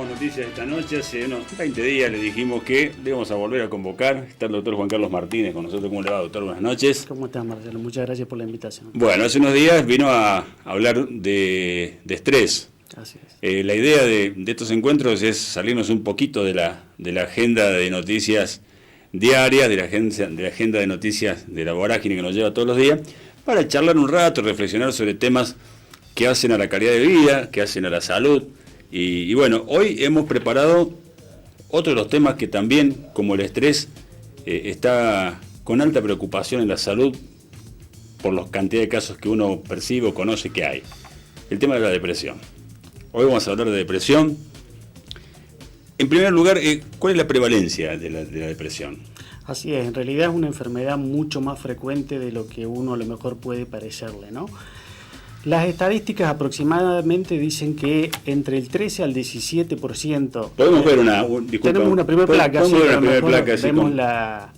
Tenemos noticias esta noche. Hace unos 20 días le dijimos que le íbamos a volver a convocar. Está el doctor Juan Carlos Martínez con nosotros. ¿Cómo le va, doctor? Buenas noches. ¿Cómo estás, Marcelo? Muchas gracias por la invitación. Bueno, hace unos días vino a hablar de estrés. Así es. La idea de estos encuentros es salirnos un poquito de la agenda de noticias diarias, de la agenda de noticias de la vorágine que nos lleva todos los días, para charlar un rato, reflexionar sobre temas que hacen a la calidad de vida, que hacen a la salud. Y bueno, hoy hemos preparado otro de los temas que también, como el estrés, está con alta preocupación en la salud por la cantidad de casos que uno percibe o conoce que hay. El tema de la depresión. Hoy vamos a hablar de depresión. En primer lugar, ¿cuál es la prevalencia de la depresión? Así es, en realidad es una enfermedad mucho más frecuente de lo que uno a lo mejor puede parecerle, ¿no? Las estadísticas aproximadamente dicen que entre el 13 al 17%... Podemos ver tenemos una primera placa, sí, vemos sí, la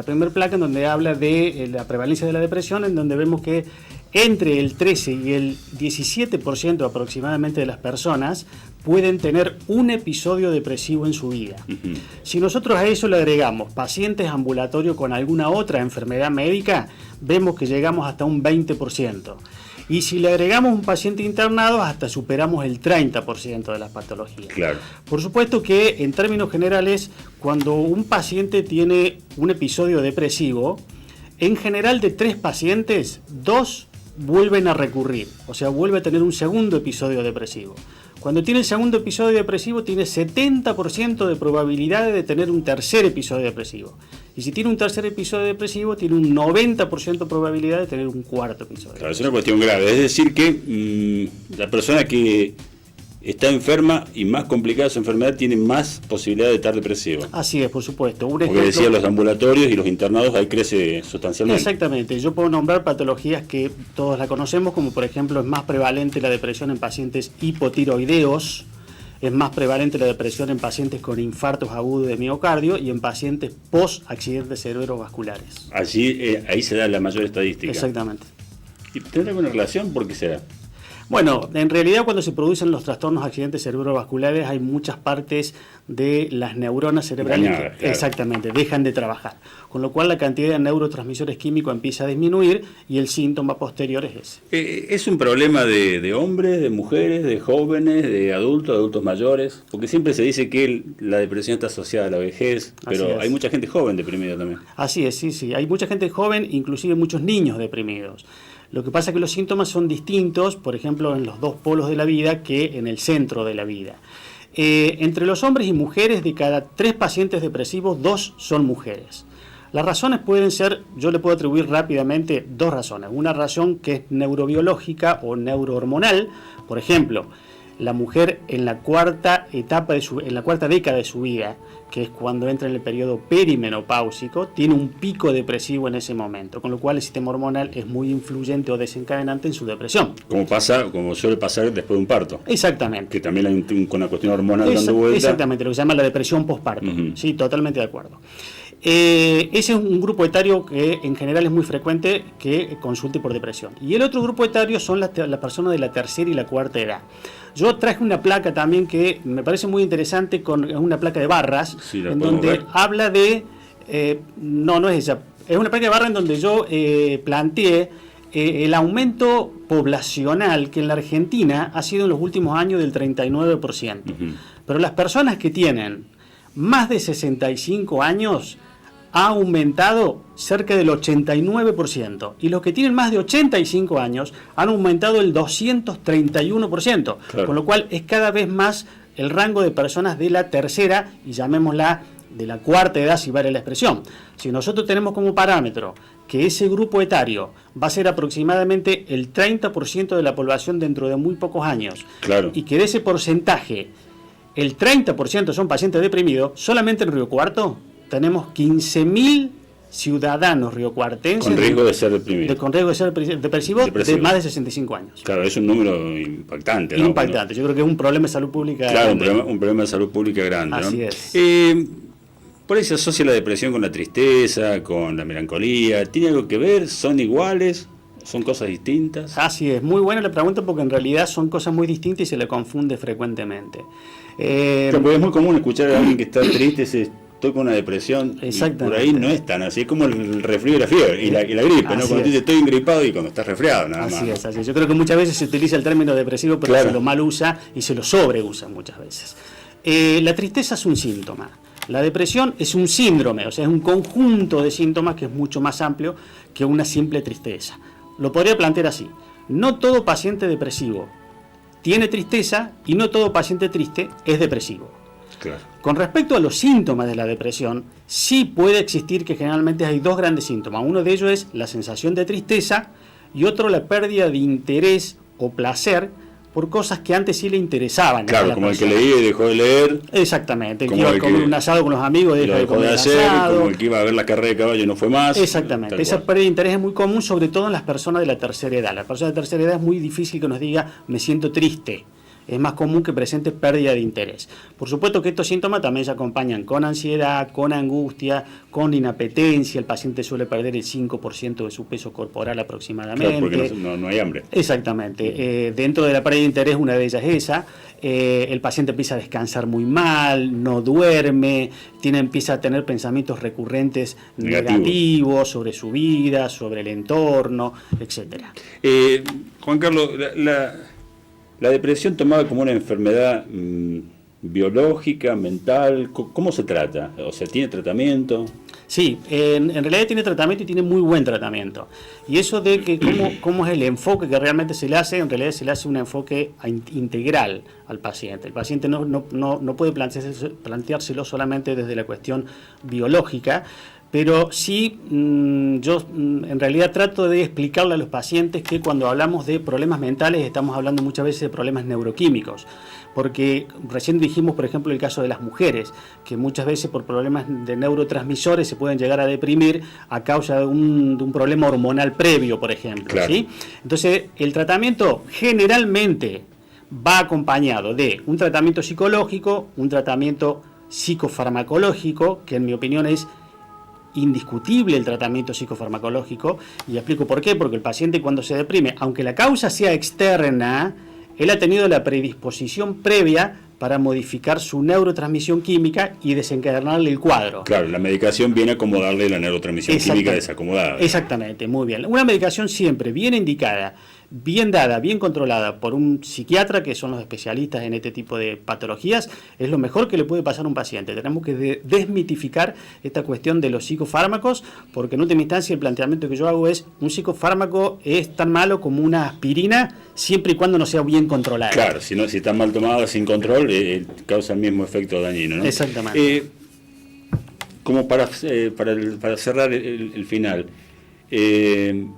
primera placa en donde habla de la prevalencia de la depresión, en donde vemos que entre el 13 y el 17% aproximadamente de las personas pueden tener un episodio depresivo en su vida. Uh-huh. Si nosotros a eso le agregamos pacientes ambulatorios con alguna otra enfermedad médica, vemos que llegamos hasta un 20%. Y si le agregamos un paciente internado, hasta superamos el 30% de las patologías. Claro. Por supuesto que, en términos generales, cuando un paciente tiene un episodio depresivo, en general de 3 pacientes, 2 vuelven a recurrir, o sea, vuelve a tener un segundo episodio depresivo. Cuando tiene el segundo episodio depresivo, tiene 70% de probabilidades de tener un tercer episodio depresivo. Y si tiene un tercer episodio depresivo, tiene un 90% de probabilidad de tener un cuarto episodio. Claro, es una cuestión grave. Es decir que la persona que está enferma y más complicada su enfermedad tiene más posibilidad de estar depresivo. Así es, por supuesto. Porque decía, los ambulatorios y los internados ahí crece sustancialmente. Exactamente. Yo puedo nombrar patologías que todos la conocemos, como por ejemplo es más prevalente la depresión en pacientes hipotiroideos, es más prevalente la depresión en pacientes con infartos agudos de miocardio y en pacientes post-accidentes cerebrovasculares. Allí, ahí se da la mayor estadística. Exactamente. ¿Y tendrá alguna relación? ¿Por qué será? Bueno, en realidad cuando se producen los trastornos accidentes cerebrovasculares hay muchas partes de las neuronas cerebrales Dañadas, que claro. exactamente dejan de trabajar, con lo cual la cantidad de neurotransmisores químicos empieza a disminuir y el síntoma posterior es ese. ¿Es un problema de hombres, de mujeres, de jóvenes, de adultos mayores? Porque siempre se dice que la depresión está asociada a la vejez, pero hay mucha gente joven deprimida también. Así es, sí, hay mucha gente joven, inclusive muchos niños deprimidos. Lo que pasa es que los síntomas son distintos, por ejemplo, en los 2 polos de la vida que en el centro de la vida. Entre los hombres y mujeres, de cada 3 pacientes depresivos, 2 son mujeres. Las razones pueden ser, yo le puedo atribuir rápidamente 2 razones. Una razón que es neurobiológica o neurohormonal. Por ejemplo, la mujer en la cuarta década de su vida, que es cuando entra en el periodo perimenopáusico, tiene un pico depresivo en ese momento, con lo cual el sistema hormonal es muy influyente o desencadenante en su depresión. Como suele pasar después de un parto. Exactamente. Que también hay una cuestión hormonal dando vuelta. Exactamente, lo que se llama la depresión postparto. Uh-huh. Sí, totalmente de acuerdo. Ese es un grupo etario que en general es muy frecuente que consulte por depresión. Y el otro grupo etario son las personas de la tercera y la cuarta edad. Yo traje una placa también que me parece muy interesante, con una placa de barras, sí, en donde habla de... no es esa. Es una placa de barras en donde yo planteé el aumento poblacional que en la Argentina ha sido en los últimos años del 39%. Uh-huh. Pero las personas que tienen más de 65 años ha aumentado cerca del 89%, y los que tienen más de 85 años han aumentado el 231%, claro. Con lo cual es cada vez más el rango de personas de la tercera, y llamémosla de la cuarta edad, si vale la expresión. Si nosotros tenemos como parámetro que ese grupo etario va a ser aproximadamente el 30% de la población dentro de muy pocos años, claro. Y que de ese porcentaje el 30% son pacientes deprimidos, solamente en Río Cuarto tenemos 15.000 ciudadanos riocuartenses con riesgo de ser deprimidos. Con riesgo de ser depresivos de más de 65 años. Claro, es un número impactante, ¿no? Impactante. Yo creo que es un problema de salud pública grande. Claro, un problema de salud pública grande, Así ¿no? es. Por ahí se asocia la depresión con la tristeza, con la melancolía. ¿Tiene algo que ver? ¿Son iguales? ¿Son cosas distintas? Así es, muy buena la pregunta porque en realidad son cosas muy distintas y se le confunde frecuentemente. Claro, porque es muy común escuchar a alguien que está triste, estoy con una depresión, y por ahí no es tan así, es como el resfrío y la fiebre, y la gripe, ¿no? Cuando dices estoy engripado y cuando estás resfriado, nada más. Así es. Yo creo que muchas veces se utiliza el término depresivo, pero se lo mal usa y se lo sobreusa muchas veces. La tristeza es un síntoma. La depresión es un síndrome, o sea, es un conjunto de síntomas que es mucho más amplio que una simple tristeza. Lo podría plantear así: no todo paciente depresivo tiene tristeza y no todo paciente triste es depresivo. Claro. Con respecto a los síntomas de la depresión, sí puede existir que generalmente hay dos grandes síntomas. Uno de ellos es la sensación de tristeza y otro la pérdida de interés o placer por cosas que antes sí le interesaban. Claro, como persona. El que leía y dejó de leer. Exactamente, el que iba a comer un asado con los amigos y dejó de hacer, asado. Como el que iba a ver la carrera de caballo y no fue más. Exactamente, esa pérdida de interés es muy común, sobre todo en las personas de la tercera edad. La persona de la tercera edad es muy difícil que nos diga me siento triste. Es más común que presente pérdida de interés. Por supuesto que estos síntomas también se acompañan con ansiedad, con angustia, con inapetencia. El paciente suele perder el 5% de su peso corporal aproximadamente. Claro, porque no hay hambre. Exactamente. Dentro de la pérdida de interés, una de ellas es esa. El paciente empieza a descansar muy mal, no duerme, empieza a tener pensamientos recurrentes negativos sobre su vida, sobre el entorno, etcétera. Juan Carlos, la depresión tomada como una enfermedad biológica, mental, ¿cómo se trata? O sea, ¿tiene tratamiento? Sí, en realidad tiene tratamiento y tiene muy buen tratamiento. Y eso de que cómo es el enfoque que realmente se le hace, en realidad se le hace un enfoque integral al paciente. El paciente no puede planteárselo solamente desde la cuestión biológica, pero sí, yo en realidad trato de explicarle a los pacientes que cuando hablamos de problemas mentales estamos hablando muchas veces de problemas neuroquímicos, porque recién dijimos, por ejemplo, el caso de las mujeres, que muchas veces por problemas de neurotransmisores se pueden llegar a deprimir a causa de un problema hormonal previo, por ejemplo. Claro. ¿Sí? Entonces, el tratamiento generalmente va acompañado de un tratamiento psicológico, un tratamiento psicofarmacológico, que en mi opinión es indiscutible el tratamiento psicofarmacológico, y explico por qué. Porque el paciente cuando se deprime, aunque la causa sea externa, él ha tenido la predisposición previa para modificar su neurotransmisión química y desencadenarle el cuadro. Claro, la medicación viene a acomodarle la neurotransmisión química desacomodada. Exactamente, muy bien. Una medicación siempre bien indicada, bien dada, bien controlada por un psiquiatra, que son los especialistas en este tipo de patologías, es lo mejor que le puede pasar a un paciente. Tenemos que desmitificar esta cuestión de los psicofármacos, porque en última instancia el planteamiento que yo hago es: un psicofármaco es tan malo como una aspirina, siempre y cuando no sea bien controlada. Claro, si está mal tomada, sin control, causa el mismo efecto dañino, ¿no? Exactamente. Como para cerrar el final,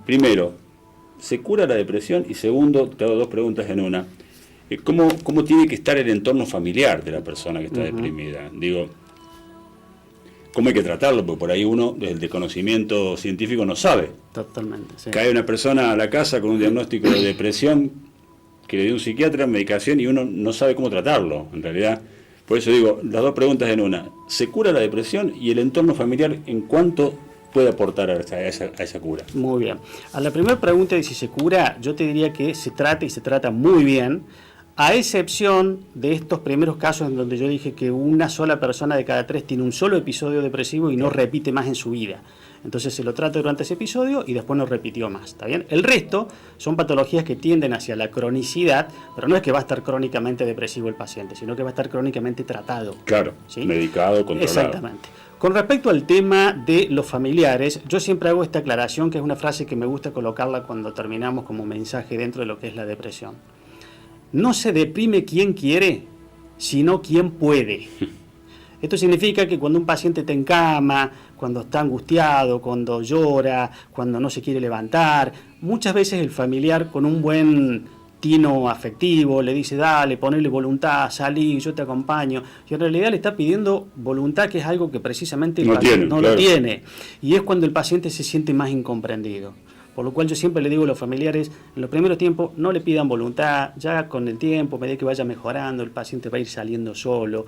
primero, ¿se cura la depresión? Y segundo, te hago dos preguntas en una. ¿Cómo tiene que estar el entorno familiar de la persona que está deprimida? Digo, ¿cómo hay que tratarlo? Porque por ahí uno, desde el desconocimiento científico, no sabe. Totalmente, sí. Cae una persona a la casa con un diagnóstico de depresión que le dio un psiquiatra, medicación, y uno no sabe cómo tratarlo, en realidad. Por eso digo, las dos preguntas en una. ¿Se cura la depresión? Y el entorno familiar, ¿en cuánto puede aportar a esa cura? Muy bien. A la primera pregunta de si se cura, yo te diría que se trata, y se trata muy bien, a excepción de estos primeros casos en donde yo dije que una sola persona de cada 3 tiene un solo episodio depresivo y no repite más en su vida. Entonces se lo trata durante ese episodio y después no repitió más, ¿está bien? El resto son patologías que tienden hacia la cronicidad, pero no es que va a estar crónicamente depresivo el paciente, sino que va a estar crónicamente tratado. Claro, ¿sí? Medicado, controlado. Exactamente. Con respecto al tema de los familiares, yo siempre hago esta aclaración, que es una frase que me gusta colocarla cuando terminamos como mensaje dentro de lo que es la depresión. No se deprime quien quiere, sino quien puede. Esto significa que cuando un paciente está en cama, cuando está angustiado, cuando llora, cuando no se quiere levantar, muchas veces el familiar, con un buen tino afectivo, le dice: dale, ponele voluntad, salí, yo te acompaño, y en realidad le está pidiendo voluntad, que es algo que precisamente el paciente no lo tiene, y es cuando el paciente se siente más incomprendido. Por lo cual yo siempre le digo a los familiares, en los primeros tiempos no le pidan voluntad, ya con el tiempo, a medida que vaya mejorando, el paciente va a ir saliendo solo.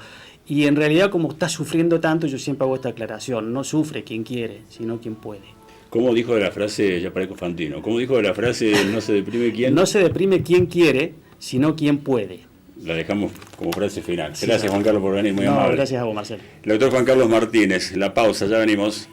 Y en realidad, como está sufriendo tanto, yo siempre hago esta aclaración: no sufre quien quiere, sino quien puede. ¿Cómo dijo de la frase, ya parezco Fantino, cómo dijo de la frase no se deprime quién? No se deprime quien quiere, sino quien puede. La dejamos como frase final. Sí, Gracias, Juan Carlos, por venir, muy amable. Gracias a vos, Marcelo. El doctor Juan Carlos Martínez, la pausa, ya venimos.